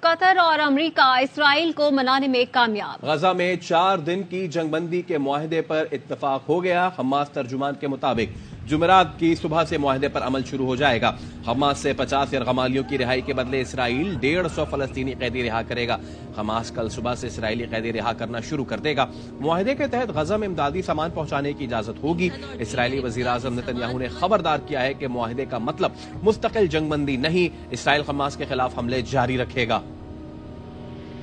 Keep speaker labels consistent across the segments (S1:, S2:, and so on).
S1: قطر اور امریکہ اسرائیل کو منانے میں کامیاب۔
S2: غزہ میں 4 دن کی جنگ بندی کے معاہدے پر اتفاق ہو گیا۔ حماس ترجمان کے مطابق جمعرات کی صبح سے معاہدے پر عمل شروع ہو جائے گا۔ حماس سے 50 یرغمالیوں کی رہائی کے بدلے اسرائیل 150 فلسطینی قیدی رہا کرے گا۔ حماس کل صبح سے اسرائیلی قیدی رہا کرنا شروع کر دے گا۔ معاہدے کے تحت غزہ میں امدادی سامان پہنچانے کی اجازت ہوگی۔ اسرائیلی وزیراعظم نتن یاہو نے خبردار کیا ہے کہ معاہدے کا مطلب مستقل جنگ بندی نہیں، اسرائیل حماس کے خلاف حملے جاری رکھے گا۔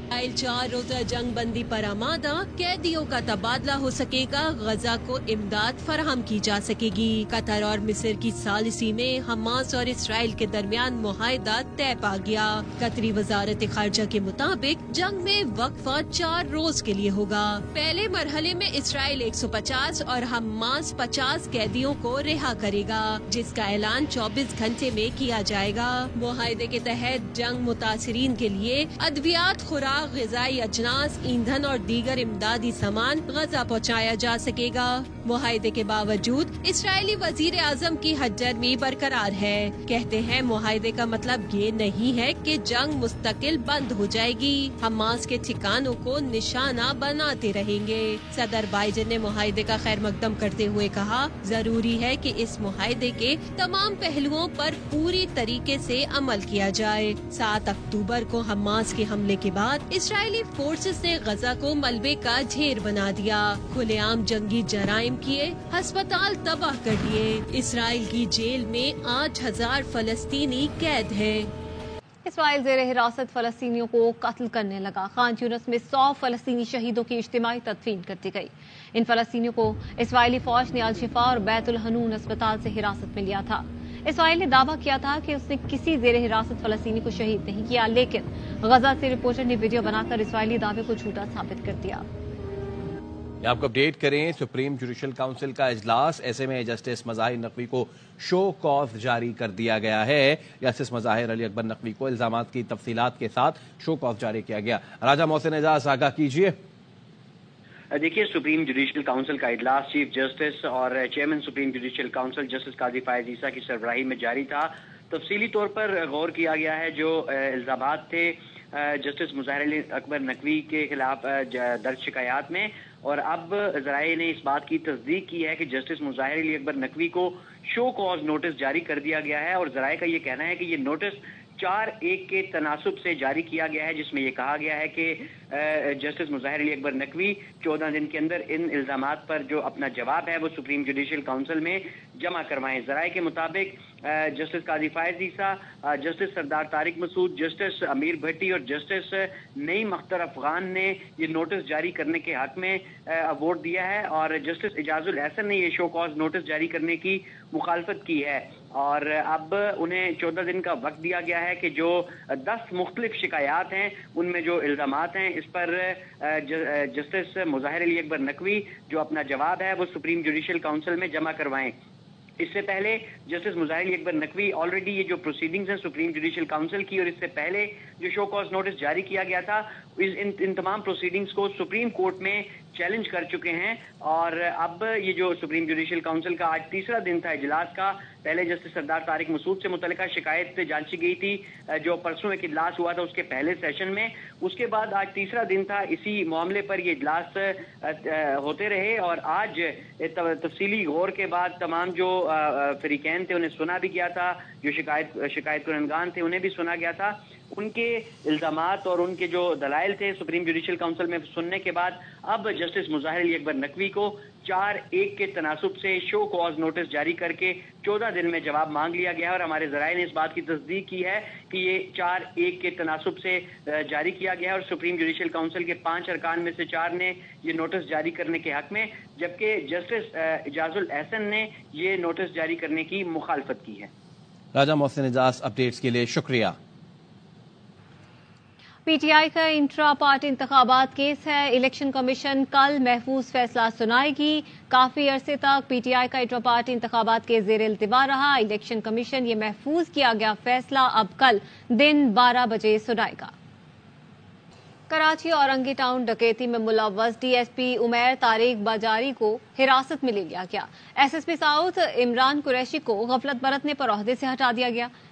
S3: اسرائیل 4 روزہ جنگ بندی پر آمادہ، قیدیوں کا تبادلہ ہو سکے گا، غزہ کو امداد فراہم کی جا سکے گی۔ قطر اور مصر کی ثالثی میں حماس اور اسرائیل کے درمیان معاہدہ طے پا گیا۔ قطری وزارت خارجہ کے مطابق جنگ میں وقفہ 4 روز کے لیے ہوگا۔ پہلے مرحلے میں اسرائیل 150 اور حماس 50 قیدیوں کو رہا کرے گا، جس کا اعلان 24 گھنٹے میں کیا جائے گا۔ معاہدے کے تحت جنگ متاثرین کے لیے ادویات، خوراک، غذائی اجناس، ایندھن اور دیگر امدادی سامان غزہ پہنچایا جا سکے گا۔ معاہدے کے باوجود اسرائیلی وزیر اعظم کی ہٹ درمی برقرار ہے۔ کہتے ہیں معاہدے کا مطلب یہ نہیں ہے کہ جنگ مستقل بند ہو جائے گی، حماس کے ٹھکانوں کو نشانہ بناتے رہیں گے۔ صدر بائیڈن نے معاہدے کا خیر مقدم کرتے ہوئے کہا، ضروری ہے کہ اس معاہدے کے تمام پہلوؤں پر پوری طریقے سے عمل کیا جائے۔ 7 اکتوبر کو حماس کے حملے کے بعد اسرائیلی فورسز نے غزہ کو ملبے کا ڈھیر بنا دیا، کھلے عام جنگی جرائم کیے، ہسپتال تباہ کر دیے۔ اسرائیل کی جیل میں 8000 فلسطینی قید ہیں۔
S1: اسرائیل زیر حراست فلسطینیوں کو قتل کرنے لگا۔ خان یونس میں 100 فلسطینی شہیدوں کی اجتماعی تدفین کر دی گئی۔ ان فلسطینیوں کو اسرائیلی فوج نے الشفا اور بیت الحنون اسپتال سے حراست میں لیا تھا۔ اسرائیل نے دعویٰ کیا تھا کہ اس نے کسی زیر حراست فلسطینی کو شہید نہیں کیا، لیکن غزہ سے رپورٹر نے ویڈیو بنا کر اسرائیلی دعوے کو جھوٹا ثابت کر دیا۔
S2: آپ کو اپڈیٹ کریں، سپریم جوڈیشل کونسل کا اجلاس، ایسے میں جسٹس مظاہر نقوی کو شو کاز جاری کر دیا گیا ہے۔ جسٹس مظاہر علی اکبر نقوی کو الزامات کی تفصیلات کے ساتھ شو کاز جاری کیا گیا۔ راجہ محسن اعجاز آگاہ کیجیے۔
S4: دیکھیے، سپریم جوڈیشل کونسل کا اجلاس چیف جسٹس اور chairman supreme judicial council justice قاضی فائز عیسیٰ کی سربراہی میں جاری تھا۔ تفصیلی طور پر غور کیا گیا ہے جو الزامات تھے جسٹس مظاہر علی اکبر نقوی کے خلاف درج شکایات میں، اور اب ذرائع نے اس بات کی تصدیق کی ہے کہ جسٹس مظاہر علی اکبر نقوی کو شو کاز نوٹس جاری کر دیا گیا ہے، اور ذرائع کا یہ کہنا ہے کہ یہ نوٹس 4-1 کے تناسب سے جاری کیا گیا ہے، جس میں یہ کہا گیا ہے کہ جسٹس مظاہر علی اکبر نقوی 14 دن کے اندر ان الزامات پر جو اپنا جواب ہے وہ سپریم جوڈیشل کونسل میں جمع کروائیں۔ ذرائع کے مطابق جسٹس قاضی فائز عیسیٰ، جسٹس سردار طارق مسعود، جسٹس امیر بھٹی اور جسٹس نعیم اختر افغان نے یہ نوٹس جاری کرنے کے حق میں ووٹ دیا ہے، اور جسٹس اعجاز الاحسن نے یہ شو کاز نوٹس جاری کرنے کی مخالفت کی ہے، اور اب انہیں 14 دن کا وقت دیا گیا ہے کہ جو 10 مختلف شکایات ہیں ان میں جو الزامات ہیں اس پر جسٹس مظاہر علی اکبر نقوی جو اپنا جواب ہے وہ سپریم جوڈیشل کونسل میں جمع کروائیں۔ اس سے پہلے جسٹس مظاہر علی اکبر نقوی آلریڈی یہ جو پروسیڈنگز ہیں سپریم جوڈیشل کونسل کی، اور اس سے پہلے جو شو کاز نوٹس جاری کیا گیا تھا، ان تمام پروسیڈنگز کو سپریم کورٹ میں چیلنج کر چکے ہیں، اور اب یہ جو سپریم جوڈیشل کونسل کا آج تیسرا دن تھا اجلاس کا، پہلے جسٹس سردار طارق مسعود سے متعلقہ شکایت جانچی گئی تھی جو پرسوں ایک اجلاس ہوا تھا اس کے پہلے سیشن میں، اس کے بعد آج تیسرا دن تھا اسی معاملے پر یہ اجلاس ہوتے رہے، اور آج تفصیلی غور کے بعد تمام جو فریقین تھے انہیں سنا بھی گیا تھا، جو شکایت کنندگان تھے انہیں بھی سنا گیا تھا، ان کے الزامات اور ان کے جو دلائل تھے سپریم جوڈیشل کونسل میں سننے کے بعد اب جسٹس مظاہر علی اکبر نقوی کو 4-1 کے تناسب سے شو کاز نوٹس جاری کر کے 14 دن میں جواب مانگ لیا گیا ہے، اور ہمارے ذرائع نے اس بات کی تصدیق کی ہے کہ یہ 4-1 کے تناسب سے جاری کیا گیا ہے، اور سپریم جوڈیشل کونسل کے 5 ارکان میں سے 4 نے یہ نوٹس جاری کرنے کے حق میں، جبکہ جسٹس اعجاز الاحسن نے یہ نوٹس جاری کرنے کی مخالفت کی ہے۔
S2: راجہ محسن اعجاز اپڈیٹس کے لیے شکریہ۔
S1: پی ٹی آئی کا انٹرا پارٹی انتخابات کیس ہے، الیکشن کمیشن کل محفوظ فیصلہ سنائے گی۔ کافی عرصے تک پی ٹی آئی کا انٹرا پارٹی انتخابات کے زیر التوا رہا، الیکشن کمیشن یہ محفوظ کیا گیا فیصلہ اب کل دن 12 بجے سنائے گا۔ کراچی اورنگی ٹاؤن ڈکیتی میں ملوث D S P Umair Tariq باجاری کو حراست میں لے لیا گیا۔ S S P south Imran Qureshi کو غفلت برتنے پر عہدے سے ہٹا دیا گیا۔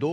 S2: 2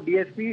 S5: DSP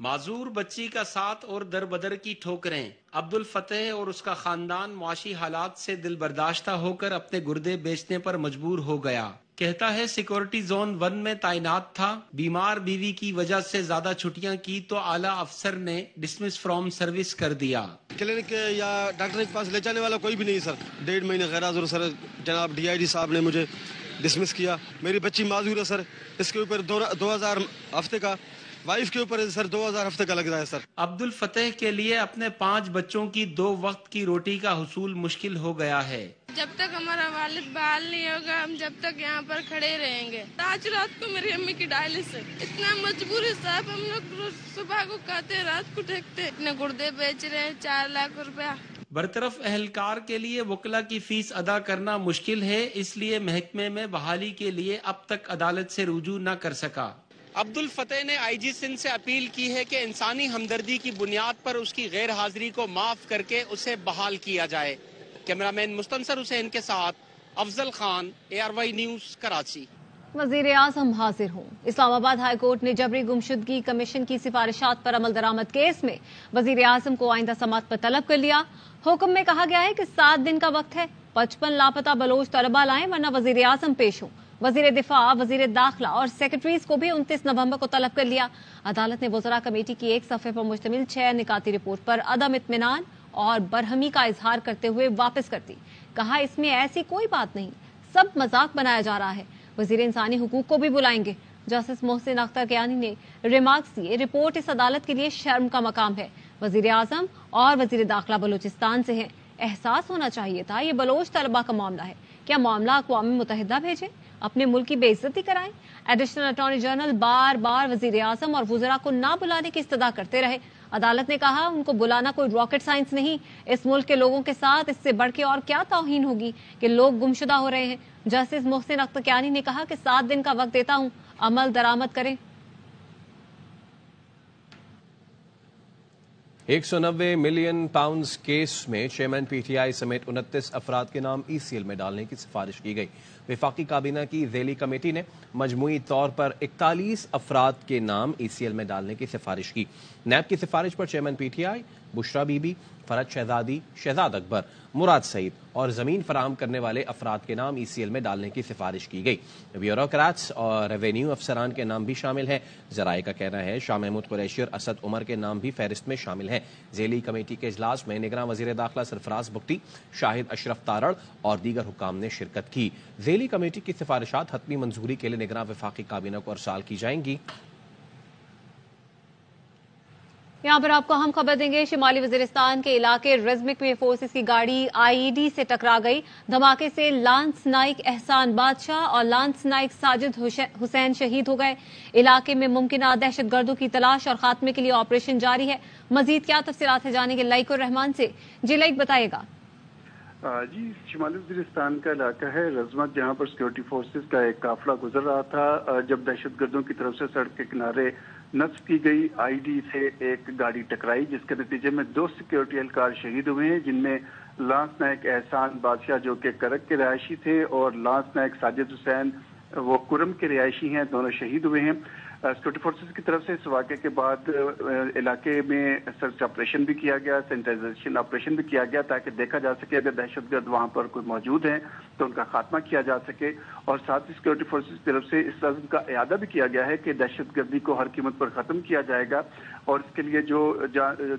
S6: معذور بچی کا ساتھ اور در بدر کی ٹھوکریں. عبدالفتح اور اس کا خاندان معاشی حالات سے دل برداشتہ ہو کر اپنے گردے بیچنے پر مجبور ہو گیا. کہتا ہے سیکورٹی زون 1 میں تعینات تھا, بیمار بیوی کی وجہ سے زیادہ چھٹیاں کی تو اعلیٰ افسر نے ڈسمس فرام سروس کر دیا.
S7: کلینک یا ڈاکٹر کے پاس لے جانے والا کوئی بھی نہیں سر. 1.5 مہینے غیر حاضر سر. جناب DIG صاحب نے مجھے ڈسمس کیا. میری بچی معذور ہے سر. اس کے اوپر 2000 ہفتے کا, وائف کے اوپر سر 2000 ہفتے کا لگ رہا ہے سر.
S6: عبدالفتح کے لیے اپنے 5 بچوں کی 2 وقت کی روٹی کا حصول مشکل ہو گیا ہے.
S8: جب تک ہمارا والد بحال نہیں ہوگا ہم جب تک یہاں پر کھڑے رہیں گے. آج رات کو میری امی کی ڈائلس ہے. اتنا مجبور ہے صاحب, ہم لوگ صبح کو کھاتے ہیں رات کو ٹھیکتے ہیں. اتنے گردے بیچ رہے ہیں 4 لاکھ روپیہ.
S6: برطرف اہلکار کے لیے وکلا کی فیس ادا کرنا مشکل ہے, اس لیے محکمے میں بحالی کے لیے اب تک عدالت سے رجوع نہ کر سکا. عبدالفتح نے IG سندھ سے اپیل کی ہے کہ انسانی ہمدردی کی بنیاد پر اس کی غیر حاضری کو معاف کر کے اسے بحال کیا جائے. کیمرامین مستنصر حسین کے ساتھ افضل خان, ARY نیوز, کراچی.
S1: وزیر اعظم حاضر ہوں. اسلام آباد ہائی کورٹ نے جبری گمشدگی کمیشن کی سفارشات پر عمل درآمد کیس میں وزیر اعظم کو آئندہ سماعت پر طلب کر لیا. حکم میں کہا گیا ہے کہ 7 دن کا وقت ہے. 55 لاپتہ بلوچ طلبہ لائیں ورنہ وزیر اعظم پیش ہوں. وزیر دفاع, وزیر داخلہ اور سیکرٹریز کو بھی 29 نومبر کو طلب کر لیا. عدالت نے وزراء کمیٹی کی 1 صفحے پر مشتمل 6 نکاتی رپورٹ پر عدم اطمینان اور برہمی کا اظہار کرتے ہوئے واپس کر دی. کہا اس میں ایسی کوئی بات نہیں, سب مذاق بنایا جا رہا ہے. وزیر انسانی حقوق کو بھی بلائیں گے. جسٹس محسن اختر کیانی نے ریمارکس دیے, رپورٹ اس عدالت کے لیے شرم کا مقام ہے. وزیر اعظم اور وزیر داخلہ بلوچستان سے ہیں. احساس ہونا چاہیے تھا یہ بلوچ طلبہ کا معاملہ ہے. کیا معاملہ اقوام متحدہ بھیجیں, اپنے ملک کی بے عزتی کرائیں؟ ایڈیشنل اٹارنی جنرل بار بار وزیر اعظم اور وزراء کو نہ بلانے کی استدعا کرتے رہے. عدالت نے کہا ان کو بلانا کوئی راکٹ سائنس نہیں. اس ملک کے لوگوں کے ساتھ اس سے بڑھ کے اور کیا توہین ہوگی کہ لوگ گمشدہ ہو رہے ہیں. جسٹس محسن اختر کیانی نے کہا کہ 7 دن کا وقت دیتا ہوں, عمل درآمد کریں.
S2: 190 ملین پاؤنڈز کیس میں چیئرمین PTI سمیت 29 افراد کے نام ECL میں ڈالنے کی سفارش کی گئی. وفاقی کابینہ کی ذیلی کمیٹی نے مجموعی طور پر 41 افراد کے نام ECL میں ڈالنے کی سفارش کی. نیب کی سفارش پر chairman PTI Bushra Bibi, Farah Shahzadi, Shahzad اکبر, مراد سعید اور زمین فراہم کرنے والے افراد کے نام ECL میں ڈالنے کی سفارش کی گئی. بیوروکریٹس اور ریونیو افسران کے نام بھی شامل ہیں. ذرائع کا کہنا ہے شاہ محمود قریشی اور اسد عمر کے نام بھی فہرست میں شامل ہیں. ذیلی کمیٹی کے اجلاس میں نگراں وزیر داخلہ سرفراز بگٹی, شاہد اشرف تارڑ اور دیگر حکام نے شرکت کی. ذیلی کمیٹی کی سفارشات حتمی منظوری کے لیے نگراں وفاقی کابینہ کو ارسال کی جائیں گی.
S1: یہاں پر آپ کو ہم خبر دیں گے, شمالی وزیرستان کے علاقے رزمک میں فورسز کی گاڑی IED سے ٹکرا گئی. دھماکے سے لانس نائک احسان بادشاہ اور لانس نائک ساجد حسین شہید ہو گئے. علاقے میں ممکنہ دہشت گردوں کی تلاش اور خاتمے کے لیے آپریشن جاری ہے. مزید کیا تفصیلات ہے جانیں گے لائق الرحمان سے. جی لائق بتائیے گا.
S9: جی, شمالی وزیرستان کا علاقہ ہے رزمک, جہاں پر سیکورٹی فورسز کا ایک قافلہ گزر رہا تھا جب دہشت گردوں کی طرف سے سڑک کے کنارے نصب کی گئی IED سے ایک گاڑی ٹکرائی, جس کے نتیجے میں 2 سیکورٹی اہلکار شہید ہوئے ہیں, جن میں لانس نائک احسان بادشاہ جو کہ کرک کے رہائشی تھے اور لانس نائک ساجد حسین وہ کرم کے رہائشی ہیں, دونوں شہید ہوئے ہیں. سیکورٹی فورسز کی طرف سے اس واقعے کے بعد علاقے میں سرچ آپریشن بھی کیا گیا, سینیٹائزیشن آپریشن بھی کیا گیا تاکہ دیکھا جا سکے اگر دہشت گرد وہاں پر کوئی موجود ہیں تو ان کا خاتمہ کیا جا سکے. اور ساتھ ہی سیکورٹی فورسز کی طرف سے اس عزم کا اعادہ بھی کیا گیا ہے کہ دہشت گردی کو ہر قیمت پر ختم کیا جائے گا, اور اس کے لیے جو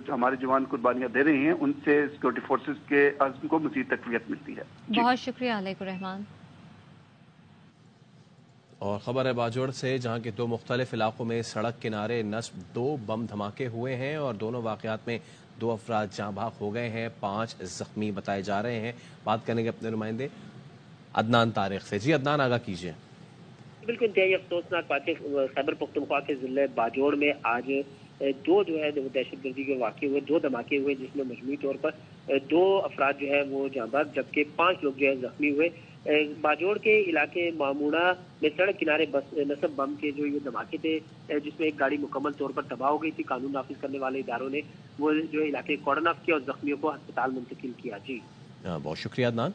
S9: ہمارے جوان قربانیاں دے رہے ہیں ان سے سیکورٹی فورسز کے عزم کو مزید تقویت ملتی ہے.
S1: بہت شکریہ علیکم الرحمان.
S2: اور خبر ہے باجوڑ سے, جہاں کے 2 مختلف علاقوں میں سڑک کنارے نصب 2 بم دھماکے ہوئے ہیں اور دونوں واقعات میں 2 افراد جاں بحق ہو گئے ہیں, 5 زخمی بتائے جا رہے ہیں. بات کریں گے اپنے نمائندے عدنان طارق سے. جی عدنان, آگاہ کیجیے.
S10: بالکل انتہائی افسوسناک بات ہے. خیبر پختونخوا کے ضلع باجوڑ میں آج 2 جو ہے دہشت گردی کے واقع ہوئے, 2 دھماکے ہوئے, جس میں مجموعی طور پر 2 افراد جو ہے وہ جاں بحق جبکہ 5 لوگ جو ہے زخمی ہوئے. باجوڑ کے علاقے ماموڑا میں سڑک کنارے نصب بم کے جو یہ دھماکے تھے, جس میں ایک گاڑی مکمل طور پر تباہ ہو گئی تھی. قانون نافذ کرنے والے اداروں نے وہ جو علاقے کارڈن آف کیا اور زخمیوں کو ہسپتال منتقل کیا. جی
S2: بہت شکریہ عدنان.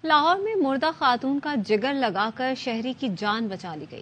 S1: لاہور میں مردہ خاتون کا جگر لگا کر شہری کی جان بچا لی گئی.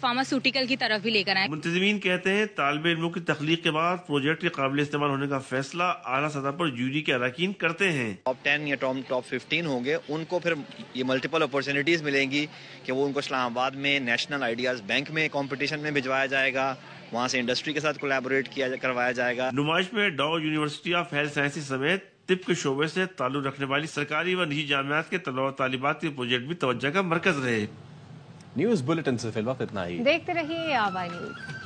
S3: فارماسیوٹیکل کی طرف بھی لے کر آئے.
S11: منتظمین کہتے ہیں طالب علموں کی تخلیق کے بعد پروجیکٹ کے قابل استعمال ہونے کا فیصلہ اعلیٰ سطح پر جوری کے اراکین کرتے ہیں.
S4: ٹاپ 10 یا ٹاپ 15 ہوں گے, ان کو پھر یہ ملٹیپل اپرچونیٹیز ملیں گی کہ وہ ان کو اسلام آباد میں نیشنل آئیڈیاز بینک میں کمپٹیشن میں بھجوایا جائے گا, وہاں سے انڈسٹری کے ساتھ کولیبوریٹ کروایا جائے گا.
S11: نمائش میں ڈاؤ یونیورسٹی آف ہیلتھ سائنسز سمیت طب کے شعبے سے تعلق رکھنے والی سرکاری و نجی جامعات کے طلباء و طالبات کے پروجیکٹ بھی توجہ کا مرکز رہے.
S2: نیوز بلیٹن سے فی الوقت اتنا ہی.
S1: دیکھتے رہیے آبائی نیوز.